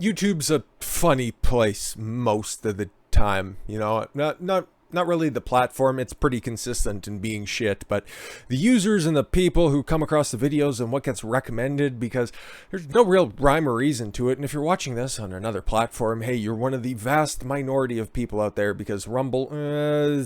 YouTube's a funny place most of the time, you know, not really the platform. It's pretty consistent in being shit, but the users and the people who come across the videos and what gets recommended, because there's no real rhyme or reason to it. And if you're watching this on another platform, hey, you're one of the vast minority of people out there, because Rumble,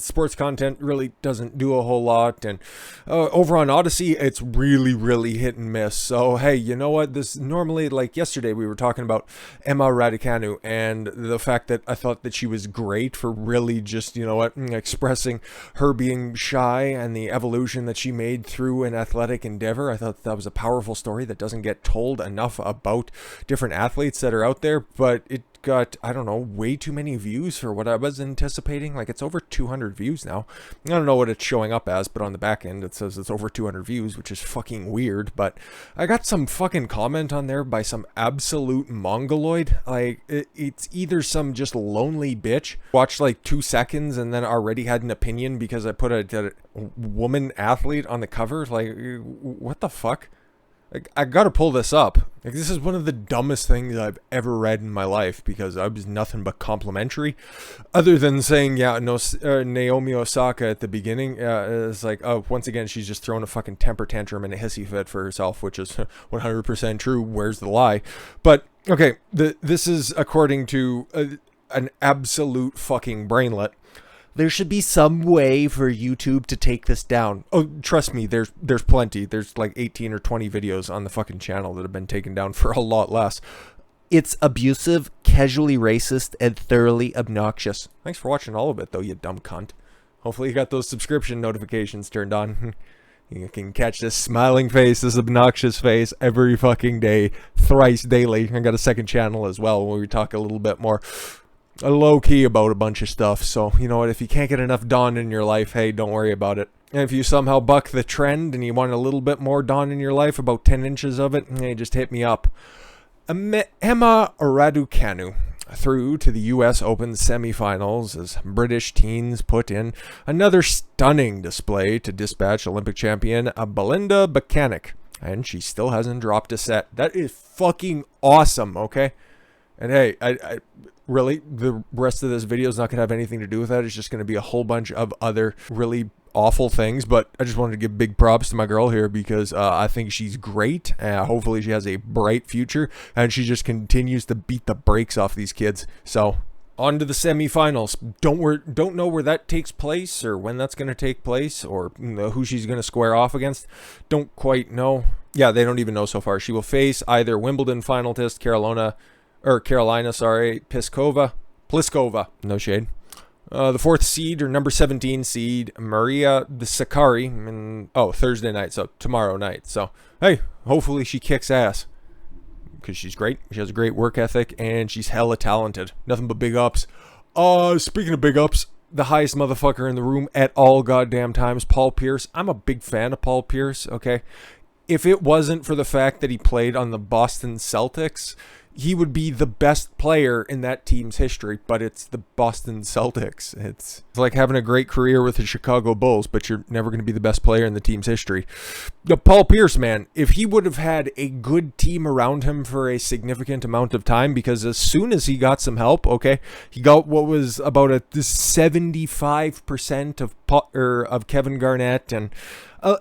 sports content really doesn't do a whole lot. And over on Odyssey, it's really hit and miss. So, hey, you know what? This normally, like yesterday, we were talking about Emma Raducanu and the fact that I thought that she was great for really just, you know what, expressing her being shy and the evolution that she made through an athletic endeavor. I thought that was a powerful story that doesn't get told enough about different athletes that are out there, but it got, I don't know, way too many views for what I was anticipating. Like, it's over 200 views now. I don't know what it's showing up as, but on the back end it says it's over 200 views, which is fucking weird. But I got some fucking comment on there by some absolute mongoloid. Like, it's either some just lonely bitch watched like 2 seconds and then already had an opinion because I put a woman athlete on the cover. Like, what the fuck? Like, I gotta pull this up. Like, this is one of the dumbest things I've ever read in my life, because I was nothing but complimentary, other than saying, yeah, no, Naomi Osaka at the beginning is like, oh, once again, she's just throwing a fucking temper tantrum and a hissy fit for herself, which is 100% true. Where's the lie? But okay, this is according to an absolute fucking brainlet. There should be some way for YouTube to take this down. Oh, trust me, there's plenty. There's like 18 or 20 videos on the fucking channel that have been taken down for a lot less. It's abusive, casually racist, and thoroughly obnoxious. Thanks for watching all of it, though, you dumb cunt. Hopefully you got those subscription notifications turned on. You can catch this smiling face, this obnoxious face, every fucking day, thrice daily. I got a second channel as well, where we talk a little bit more low-key about a bunch of stuff. So, you know what, if you can't get enough Dawn in your life, hey, don't worry about it. And if you somehow buck the trend and you want a little bit more Dawn in your life, about 10 inches of it, hey, just hit me up. Emma Raducanu through to the US Open semifinals as British teens put in another stunning display to dispatch Olympic champion Belinda Bencic, and she still hasn't dropped a set. That is fucking awesome, okay? And hey, I really, the rest of this video is not going to have anything to do with that. It's just going to be a whole bunch of other really awful things. But I just wanted to give big props to my girl here, because I think she's great. Hopefully she has a bright future, and she just continues to beat the brakes off these kids. So on to the semifinals. Don't know where that takes place, or when that's going to take place, or who she's going to square off against. Don't quite know. Yeah, they don't even know so far. She will face either Wimbledon finalist Carolina, Pliskova, no shade. The 4th seed, or number 17 seed, Maria Sakkari, Thursday night, so tomorrow night. So, hey, hopefully she kicks ass, because she's great. She has a great work ethic, and she's hella talented. Nothing but big ups. Speaking of big ups, the highest motherfucker in the room at all goddamn times, Paul Pierce. I'm a big fan of Paul Pierce, okay? If it wasn't for the fact that he played on the Boston Celtics, he would be the best player in that team's history, but it's the Boston Celtics. It's like having a great career with the Chicago Bulls, but you're never going to be the best player in the team's history. Paul Pierce, man, if he would have had a good team around him for a significant amount of time, because as soon as he got some help, okay, he got what was about a 75% of Kevin Garnett, and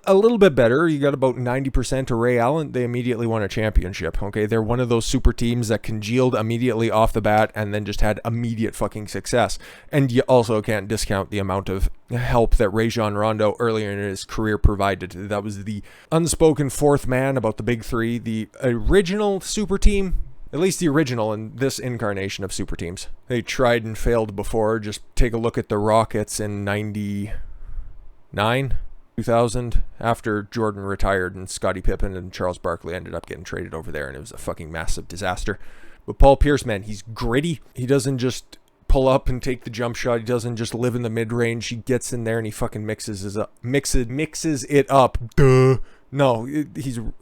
a little bit better. You got about 90% of Ray Allen. They immediately won a championship. Okay, they're one of those super teams that congealed immediately off the bat and then just had immediate fucking success. And you also can't discount the amount of help that Rajon Rondo earlier in his career provided. That was the unspoken fourth man about the big three, the original super team. At least the original in this incarnation of super teams. They tried and failed before. Just take a look at the Rockets in 99, 2000, after Jordan retired and Scottie Pippen and Charles Barkley ended up getting traded over there, and it was a fucking massive disaster. But Paul Pierce, man, he's gritty. He doesn't just pull up and take the jump shot. He doesn't just live in the mid-range. He gets in there and he fucking mixes it up. Duh. No,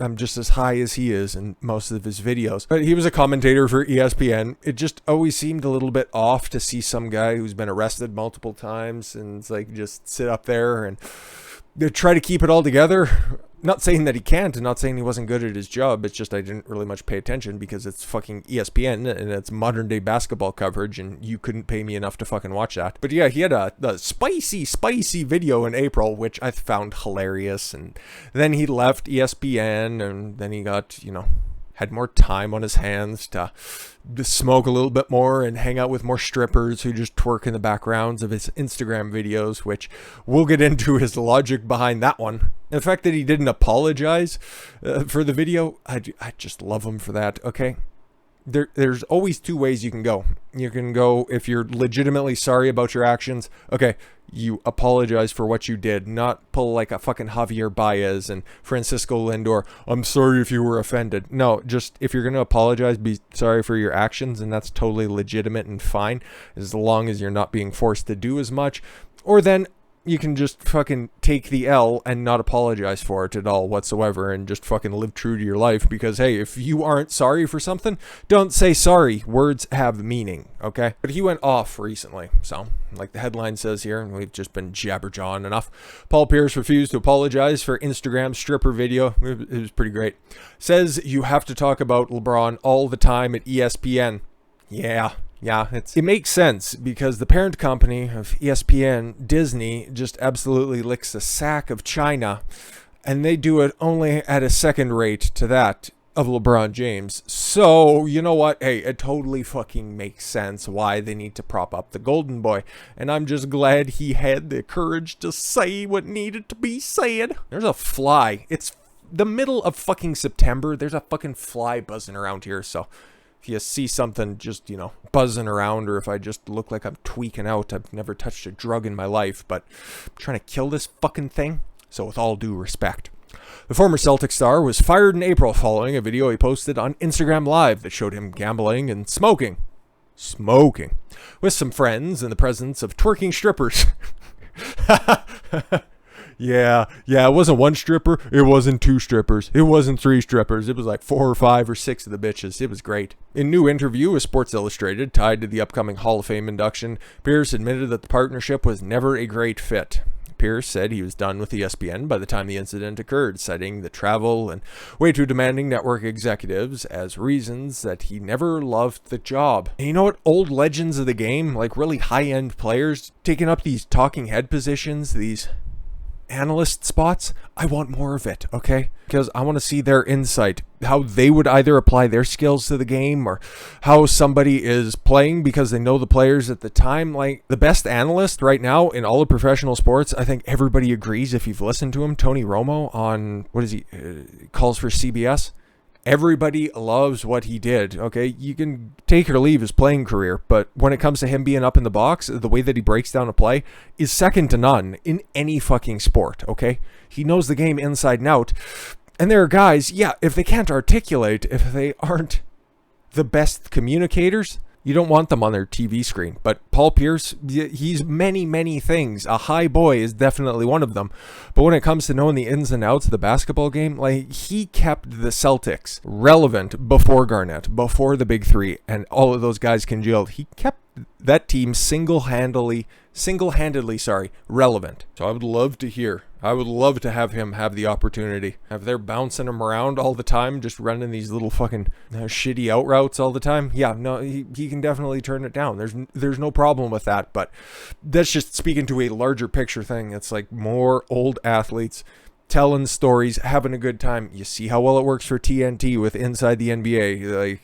I'm just as high as he is in most of his videos. But he was a commentator for ESPN. It just always seemed a little bit off to see some guy who's been arrested multiple times and it's like just sit up there and try to keep it all together. Not saying that he can't, and not saying he wasn't good at his job. It's just I didn't really much pay attention because it's fucking ESPN and it's modern day basketball coverage, and you couldn't pay me enough to fucking watch that. But yeah, he had a spicy video in April, which I found hilarious. And then he left ESPN, and then he got, had more time on his hands to smoke a little bit more and hang out with more strippers who just twerk in the backgrounds of his Instagram videos, which we'll get into his logic behind that one. The fact that he didn't apologize for the video, I just love him for that, okay? There's always two ways you can go. You can go, if you're legitimately sorry about your actions, okay, you apologize for what you did, not pull like a fucking Javier Baez and Francisco Lindor, I'm sorry if you were offended. No, just if you're going to apologize, be sorry for your actions, and that's totally legitimate and fine, as long as you're not being forced to do as much. Or then you can just fucking take the L and not apologize for it at all whatsoever and just fucking live true to your life, because hey, if you aren't sorry for something, don't say sorry. Words have meaning, okay? But he went off recently, so like the headline says here, and we've just been jabberjawing enough. Paul Pierce refused to apologize for Instagram stripper video. It was pretty great. Says you have to talk about LeBron all the time at ESPN. Yeah, it makes sense because the parent company of ESPN, Disney, just absolutely licks a sack of China, and they do it only at a second rate to that of LeBron James. So, you know what? Hey, it totally fucking makes sense why they need to prop up the golden boy. And I'm just glad he had the courage to say what needed to be said. There's a fly. It's the middle of fucking September. There's a fucking fly buzzing around here, so if you see something just, buzzing around, or if I just look like I'm tweaking out, I've never touched a drug in my life, but I'm trying to kill this fucking thing. So with all due respect. The former Celtic star was fired in April following a video he posted on Instagram Live that showed him gambling and smoking with some friends in the presence of twerking strippers. Yeah, it wasn't one stripper, it wasn't two strippers, it wasn't three strippers, it was like 4 or 5 or 6 of the bitches. It was great. In a new interview with Sports Illustrated tied to the upcoming Hall of Fame induction, Pierce admitted that the partnership was never a great fit. Pierce said he was done with ESPN by the time the incident occurred, citing the travel and way too demanding network executives as reasons that he never loved the job. And you know what? Old legends of the game, like really high-end players, taking up these talking head positions, these analyst spots, I want more of it, okay? Because I want to see their insight, how they would either apply their skills to the game or how somebody is playing because they know the players at the time. Like the best analyst right now in all of professional sports, I think everybody agrees if you've listened to him, Tony Romo on, calls for CBS. Everybody loves what he did, okay? You can take or leave his playing career, but when it comes to him being up in the box, the way that he breaks down a play is second to none in any fucking sport, okay? He knows the game inside and out. And there are guys, if they can't articulate, if they aren't the best communicators, you don't want them on their TV screen. But Paul Pierce, he's many, many things. A high boy is definitely one of them. But when it comes to knowing the ins and outs of the basketball game, like he kept the Celtics relevant before Garnett, before the big three, and all of those guys congealed. He kept that team single-handedly relevant. So I would love to have him have the opportunity. If they're bouncing him around all the time, just running these little fucking shitty out routes all the time, he can definitely turn it down. There's no problem with that, but that's just speaking to a larger picture thing. It's like more old athletes telling stories, having a good time. You see how well it works for TNT with Inside the NBA. Like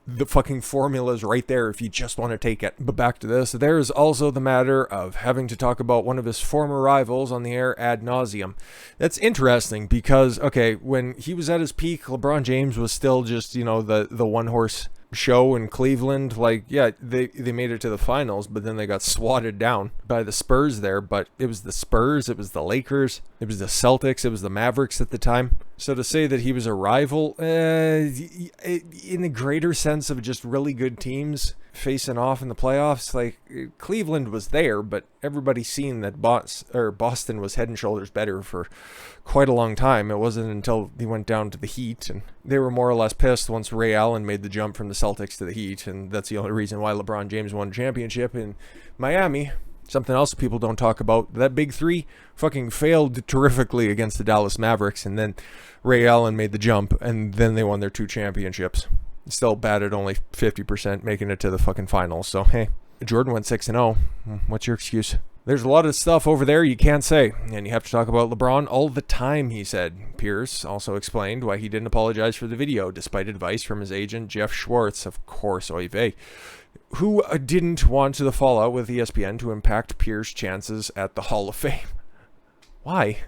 the fucking formula is right there if you just want to take it. But back to this, there is also the matter of having to talk about one of his former rivals on the air ad nauseum. That's interesting because, okay, when he was at his peak, LeBron James was still just, the one horse show in Cleveland. Like, they made it to the finals, but then they got swatted down by the Spurs there. But it was the Spurs, it was the Lakers, it was the Celtics, it was the Mavericks at the time. So to say that he was a rival, in the greater sense of just really good teams facing off in the playoffs, like Cleveland was there, but everybody's seen that Boston was head and shoulders better for quite a long time. It wasn't until he went down to the Heat, and they were more or less pissed once Ray Allen made the jump from the Celtics to the Heat, and that's the only reason why LeBron James won a championship in Miami. Something else people don't talk about, that big three fucking failed terrifically against the Dallas Mavericks, and then Ray Allen made the jump, and then they won their 2 championships. Still batted only 50%, making it to the fucking finals. So, hey, Jordan went 6-0. What's your excuse? There's a lot of stuff over there you can't say, and you have to talk about LeBron all the time, he said. Pierce also explained why he didn't apologize for the video, despite advice from his agent, Jeff Schwartz, of course, oy vey, who didn't want the fallout with ESPN to impact Pierce's chances at the Hall of Fame. Why?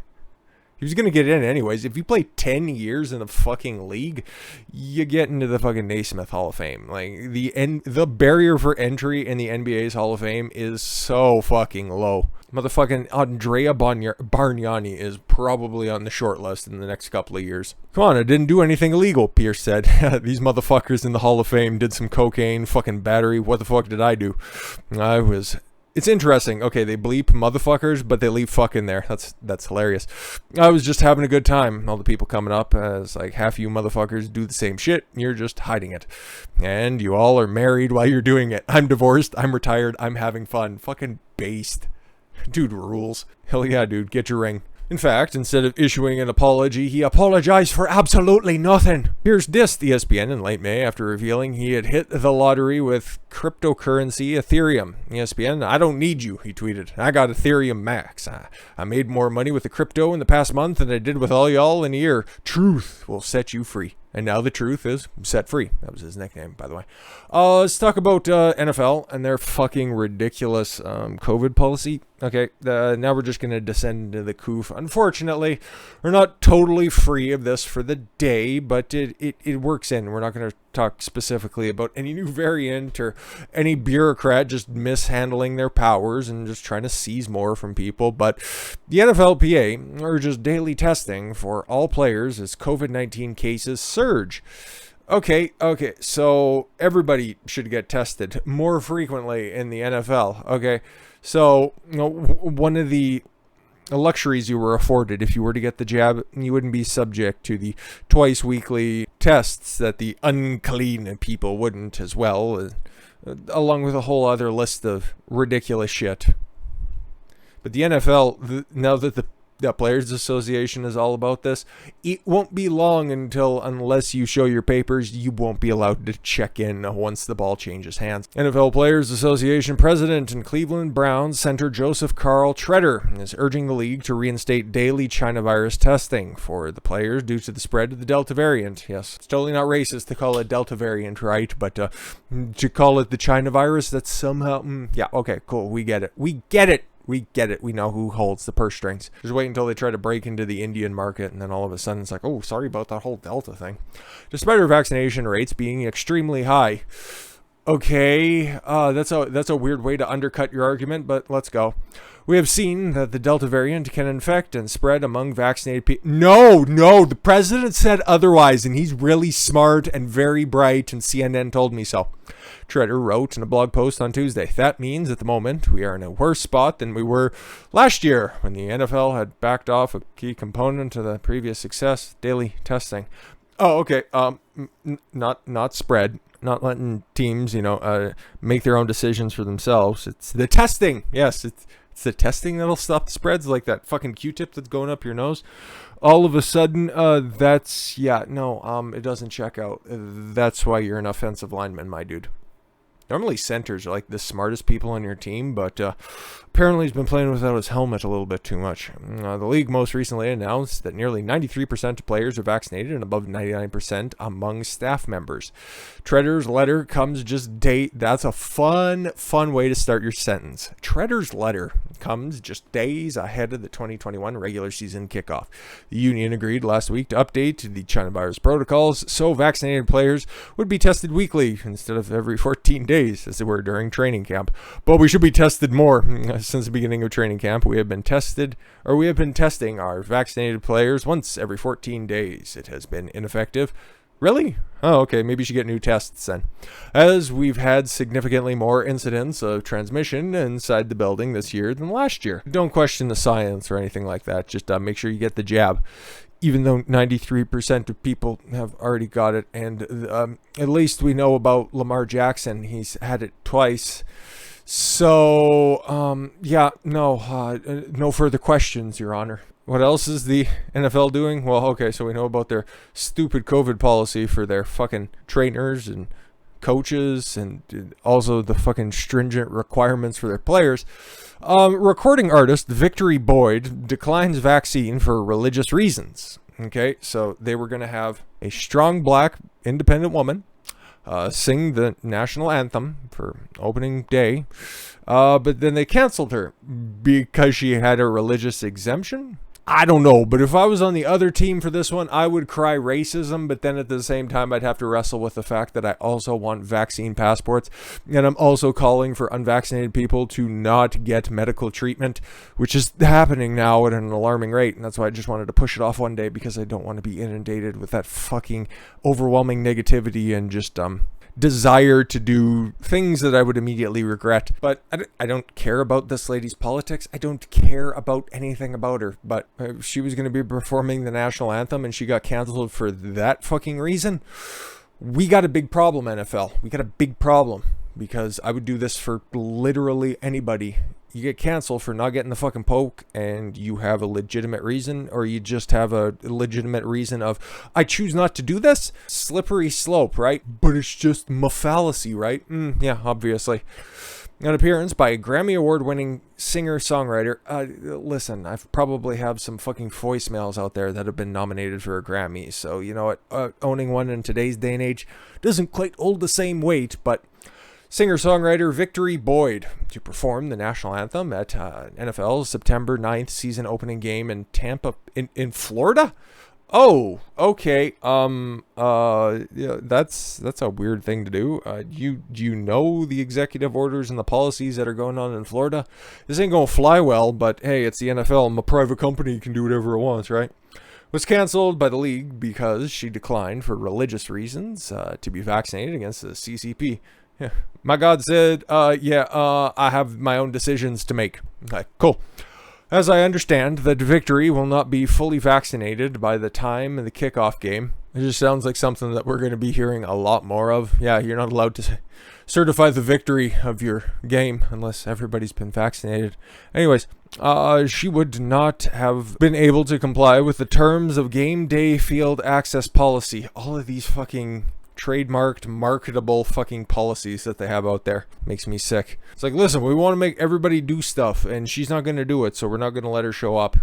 He was going to get in anyways. If you play 10 years in the fucking league, you get into the fucking Naismith Hall of Fame. Like, the barrier for entry in the NBA's Hall of Fame is so fucking low. Motherfucking Andrea Bargnani is probably on the short list in the next couple of years. Come on, I didn't do anything illegal, Pierce said. These motherfuckers in the Hall of Fame did some cocaine, fucking battery. What the fuck did I do? It's interesting. Okay, they bleep motherfuckers, but they leave fuck in there. That's hilarious. I was just having a good time. All the people coming up as like, half you motherfuckers do the same shit. You're just hiding it. And you all are married while you're doing it. I'm divorced. I'm retired. I'm having fun. Fucking based. Dude rules. Hell yeah, dude. Get your ring. In fact, instead of issuing an apology, he apologized for absolutely nothing. Pierce dissed ESPN in late May after revealing he had hit the lottery with cryptocurrency Ethereum. ESPN, I don't need you, he tweeted. I got Ethereum Max. I made more money with the crypto in the past month than I did with all y'all in a year. Truth will set you free. And now the truth is set free. That was his nickname, by the way. Let's talk about NFL and their fucking ridiculous COVID policy. Okay, now we're just going to descend into the coof. Unfortunately, we're not totally free of this for the day, but it works in. We're not going to talk specifically about any new variant or any bureaucrat just mishandling their powers and just trying to seize more from people. But the NFLPA urges daily testing for all players as COVID-19 cases surge. Okay, so everybody should get tested more frequently in the NFL. Okay, so one of the luxuries you were afforded if you were to get the jab, you wouldn't be subject to the twice weekly tests that the unclean people wouldn't as well, along with a whole other list of ridiculous shit. But the NFL, now that the Players Association is all about this, it won't be long unless you show your papers, you won't be allowed to check in once the ball changes hands. NFL Players Association President and Cleveland Browns center Joseph Carl Tretter is urging the league to reinstate daily China virus testing for the players due to the spread of the Delta variant. Yes, it's totally not racist to call it Delta variant, right? But to call it the China virus, that's somehow... yeah, okay, cool, we get it. We get it. We know who holds the purse strings. Just wait until they try to break into the Indian market, and then all of a sudden it's like, oh, sorry about that whole Delta thing. Despite our vaccination rates being extremely high. Okay, that's a weird way to undercut your argument, but let's go. We have seen that the Delta variant can infect and spread among vaccinated people. No, the president said otherwise, and he's really smart and very bright, and CNN told me so. Tretter wrote in a blog post on Tuesday, that means at the moment we are in a worse spot than we were last year when the NFL had backed off a key component to the previous success, daily testing. Oh, okay. Not spread, not letting teams, make their own decisions for themselves. It's the testing. Yes, it's the testing that'll stop the spreads, like that fucking Q-tip that's going up your nose. All of a sudden, it doesn't check out. That's why you're an offensive lineman, my dude. Normally centers are like the smartest people on your team, but apparently he's been playing without his helmet a little bit too much. The league most recently announced that nearly 93% of players are vaccinated and above 99% among staff members. Tretter's letter comes that's a fun way to start your sentence. Tretter's letter comes just days ahead of the 2021 regular season kickoff. The union agreed last week to update the China virus protocols so vaccinated players would be tested weekly instead of every 14 days as they were during training camp. But we should be tested more. Since the beginning of training camp, we have been testing our vaccinated players once every 14 days. It has been ineffective. Really? Oh, okay. Maybe you should get new tests then. As we've had significantly more incidents of transmission inside the building this year than last year. Don't question the science or anything like that. Just make sure you get the jab. Even though 93% of people have already got it. And at least we know about Lamar Jackson. He's had it twice. So, yeah, no further questions, Your Honor. What else is the NFL doing? Well, okay, so we know about their stupid COVID policy for their fucking trainers and coaches, and also the fucking stringent requirements for their players. Recording artist Victory Boyd declines vaccine for religious reasons. Okay, so they were going to have a strong black independent woman sing the national anthem for opening day, but then they canceled her because she had a religious exemption. I don't know, but if I was on the other team for this one, I would cry racism, but then at the same time, I'd have to wrestle with the fact that I also want vaccine passports, and I'm also calling for unvaccinated people to not get medical treatment, which is happening now at an alarming rate, and that's why I just wanted to push it off one day, because I don't want to be inundated with that fucking overwhelming negativity and just, desire to do things that I would immediately regret. But I don't care about this lady's politics. I don't care about anything about her. But she was going to be performing the national anthem and she got canceled for that fucking reason. We got a big problem, NFL. We got a big problem, because I would do this for literally anybody. You get canceled for not getting the fucking poke and you have a legitimate reason, or you just have a legitimate reason of, I choose not to do this. Slippery slope, right? But it's just my fallacy, right? Yeah, obviously. An appearance by a Grammy Award-winning singer-songwriter. Listen, I probably have some fucking voicemails out there that have been nominated for a Grammy. So, you know what? Owning one in today's day and age doesn't quite hold the same weight, but singer-songwriter Victory Boyd to perform the national anthem at NFL's September 9th season opening game in Tampa, in Florida. Oh, okay. Yeah, that's a weird thing to do. Do you know the executive orders and the policies that are going on in Florida? This ain't gonna fly well, but hey, it's the NFL. I'm a private company, can do whatever it wants, right? Was canceled by the league because she declined for religious reasons to be vaccinated against the CCP. Yeah. My God said, I have my own decisions to make. Okay, cool. As I understand, that Victory will not be fully vaccinated by the time of the kickoff game. It just sounds like something that we're going to be hearing a lot more of. Yeah, you're not allowed to certify the victory of your game unless everybody's been vaccinated. Anyways, she would not have been able to comply with the terms of game day field access policy. All of these fucking trademarked, marketable fucking policies that they have out there. Makes me sick. It's like, listen, we want to make everybody do stuff, and she's not going to do it, so we're not going to let her show up.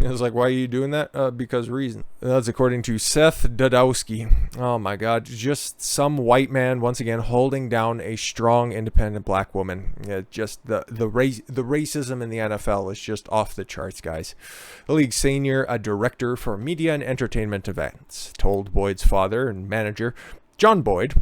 It's like, why are you doing that? Because reason. That's according to Seth Dudowski. Oh my God, just some white man once again holding down a strong, independent black woman. Yeah, just the racism in the NFL is just off the charts, guys. The league's senior director for media and entertainment events told Boyd's father and manager, John Boyd,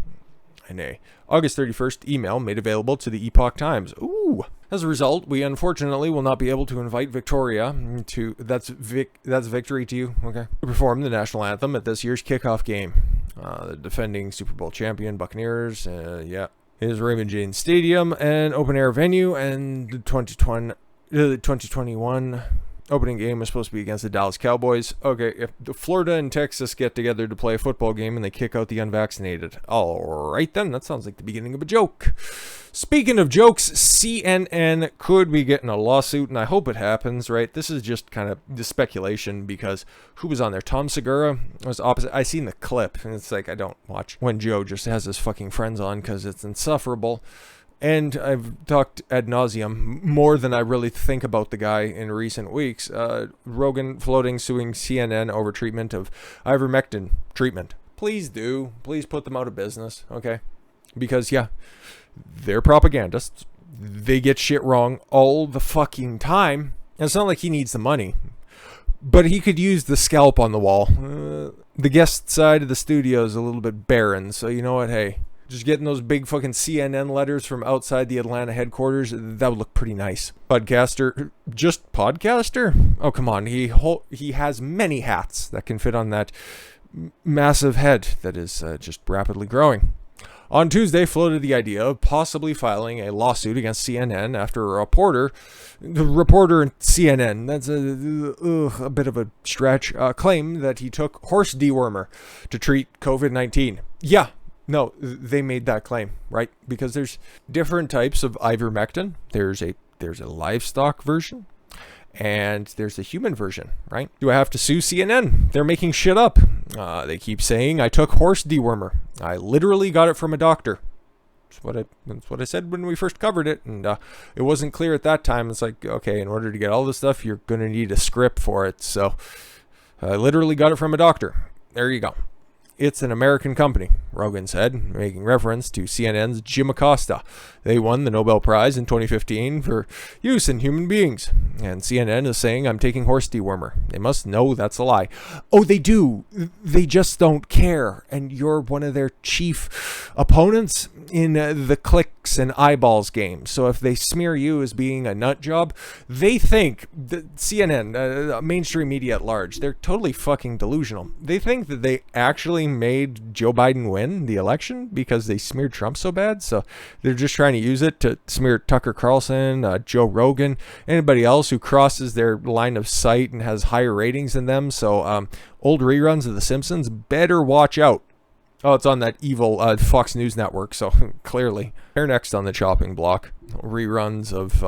in a August 31st email made available to the Epoch Times. Ooh. As a result, we unfortunately will not be able to invite Victoria to, that's Victory to you, okay, to perform the national anthem at this year's kickoff game. The defending Super Bowl champion Buccaneers, is Raymond James Stadium, an open-air venue, and the 2021 opening game was supposed to be against the Dallas Cowboys. Okay, if Florida and Texas get together to play a football game and they kick out the unvaccinated. All right, then. That sounds like the beginning of a joke. Speaking of jokes, CNN could be getting a lawsuit, and I hope it happens, right? This is just kind of the speculation, because who was on there? Tom Segura was opposite. I seen the clip, and it's like, I don't watch when Joe just has his fucking friends on because it's insufferable. And I've talked ad nauseum, more than I really think about the guy in recent weeks. Rogan floating, suing CNN over treatment of ivermectin treatment. Please do. Please put them out of business, okay? Because, yeah, they're propagandists. They get shit wrong all the fucking time. And it's not like he needs the money. But he could use the scalp on the wall. The guest side of the studio is a little bit barren, so you know what, hey. Just getting those big fucking CNN letters from outside the Atlanta headquarters, that would look pretty nice. Podcaster? Just podcaster? Oh, come on. He has many hats that can fit on that massive head that is just rapidly growing. On Tuesday, floated the idea of possibly filing a lawsuit against CNN after a reporter in CNN, that's a bit of a stretch, claimed that he took horse dewormer to treat COVID-19. Yeah. No, they made that claim, right? Because there's different types of ivermectin. There's a livestock version, and there's a human version, right? Do I have to sue CNN? They're making shit up. They keep saying I took horse dewormer. I literally got it from a doctor. That's what I said when we first covered it, and it wasn't clear at that time. It's like, okay, in order to get all this stuff, you're going to need a script for it. So I literally got it from a doctor. There you go. It's an American company, Rogan said, making reference to CNN's Jim Acosta. They won the Nobel Prize in 2015 for use in human beings. And CNN is saying, I'm taking horse dewormer. They must know that's a lie. Oh, they do. They just don't care. And you're one of their chief opponents in the clicks and eyeballs game. So if they smear you as being a nut job, they think that CNN, mainstream media at large, they're totally fucking delusional. They think that they actually made Joe Biden win the election because they smeared Trump so bad. So they're just trying to use it to smear Tucker Carlson, Joe Rogan, anybody else who crosses their line of sight and has higher ratings than them. So old reruns of The Simpsons, better watch out. Oh, it's on that evil Fox News network, so clearly. They're next on the chopping block. Reruns of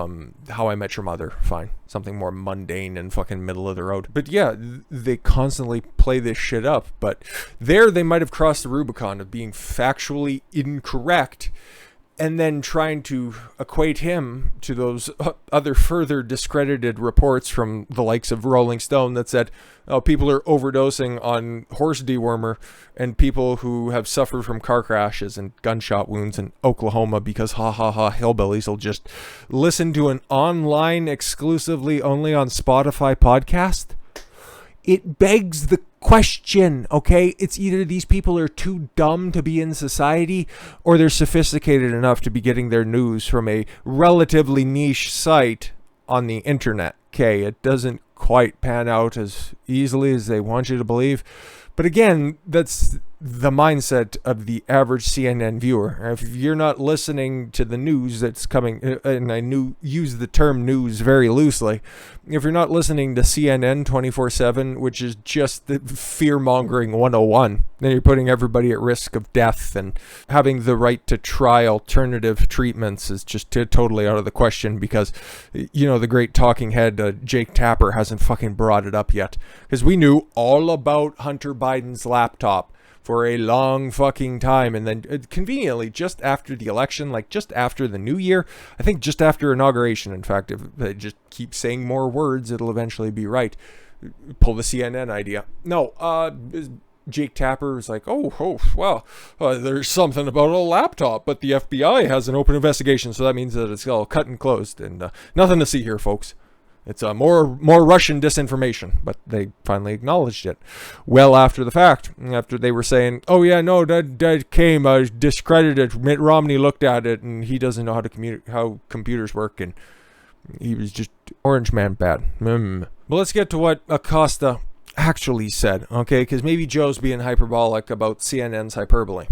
How I Met Your Mother. Fine. Something more mundane and fucking middle of the road. But yeah, they constantly play this shit up. But there they might have crossed the Rubicon of being factually incorrect and then trying to equate him to those other further discredited reports from the likes of Rolling Stone that said, oh, people are overdosing on horse dewormer and people who have suffered from car crashes and gunshot wounds in Oklahoma because hillbillies will just listen to an online exclusively only on Spotify podcast. It begs the question, okay? It's either these people are too dumb to be in society or they're sophisticated enough to be getting their news from a relatively niche site on the internet. Okay, it doesn't quite pan out as easily as they want you to believe. But again, that's the mindset of the average CNN viewer. If you're not listening to the news that's coming, and I use the term news very loosely, if you're not listening to CNN 24/7, which is just the fear-mongering 101, then you're putting everybody at risk of death, and having the right to try alternative treatments is just totally out of the question because, you know, the great talking head Jake Tapper hasn't fucking brought it up yet. Because we knew all about Hunter Biden's laptop for a long fucking time, and then conveniently just after the election, like just after the new year, I think just after inauguration, in fact, if they just keep saying more words, it'll eventually be right. Pull the CNN idea. No, Jake Tapper was like, well, there's something about a laptop, but the FBI has an open investigation, so that means that it's all cut and closed, and nothing to see here, folks. It's more Russian disinformation, but they finally acknowledged it. Well after the fact, after they were saying, oh yeah, no, that came, discredited. Mitt Romney looked at it, and he doesn't know how computers work, and he was just orange man bad. But let's get to what Acosta actually said, okay? Because maybe Joe's being hyperbolic about CNN's hyperbole.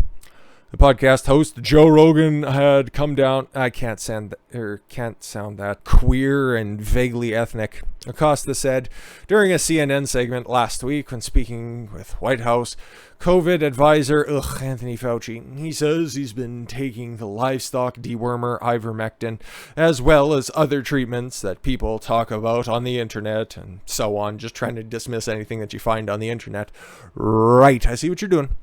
The podcast host Joe Rogan had come down. I can't sound that queer and vaguely ethnic. Acosta said during a CNN segment last week when speaking with White House COVID advisor Anthony Fauci, he says he's been taking the livestock dewormer ivermectin as well as other treatments that people talk about on the internet and so on, just trying to dismiss anything that you find on the internet. Right, I see what you're doing.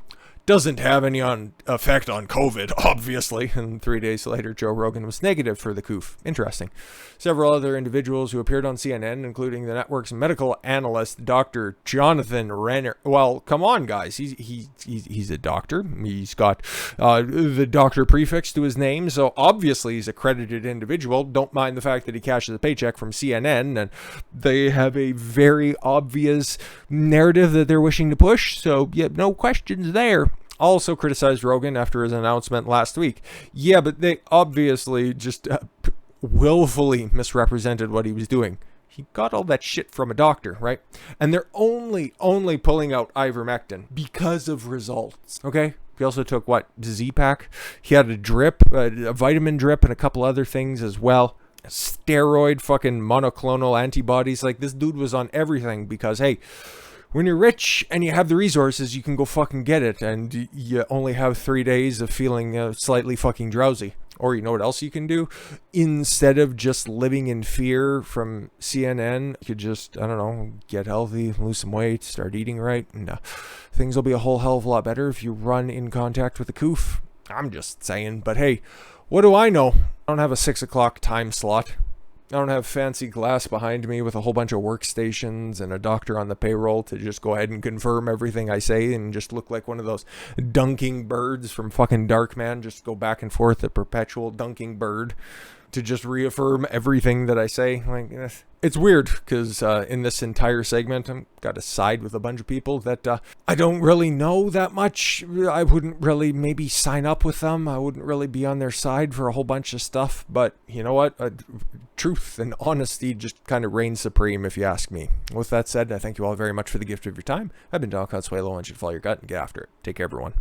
Doesn't have any effect on COVID, obviously. And 3 days later, Joe Rogan was negative for the coof. Interesting. Several other individuals who appeared on CNN, including the network's medical analyst, Dr. Jonathan Renner. Well, come on, guys. He's a doctor. He's got the doctor prefix to his name, so obviously he's a credited individual. Don't mind the fact that he cashes a paycheck from CNN, and they have a very obvious narrative that they're wishing to push, so yeah, no questions there. Also criticized Rogan after his announcement last week. Yeah, but they obviously just willfully misrepresented what he was doing. He got all that shit from a doctor, right? And they're only pulling out ivermectin because of results, okay? He also took, Z-Pack? He had a drip, a vitamin drip, and a couple other things as well. Steroid fucking monoclonal antibodies. Like, this dude was on everything because, hey, when you're rich and you have the resources, you can go fucking get it, and you only have 3 days of feeling slightly fucking drowsy. Or you know what else you can do? Instead of just living in fear from CNN, you could just, I don't know, get healthy, lose some weight, start eating right, and things will be a whole hell of a lot better if you run in contact with a coof. I'm just saying, but hey, what do I know? I don't have a 6 o'clock time slot. I don't have fancy glass behind me with a whole bunch of workstations and a doctor on the payroll to just go ahead and confirm everything I say and just look like one of those dunking birds from fucking Darkman. Just go back and forth, a perpetual dunking bird, to just reaffirm everything that I say. Like, it's weird because in this entire segment, I've got to side with a bunch of people that I don't really know that much. I wouldn't really maybe sign up with them. I wouldn't really be on their side for a whole bunch of stuff. But you know what? Truth and honesty just kind of reign supreme, if you ask me. With that said, I thank you all very much for the gift of your time. I've been Don Consuelo, and you should follow your gut and get after it. Take care, everyone.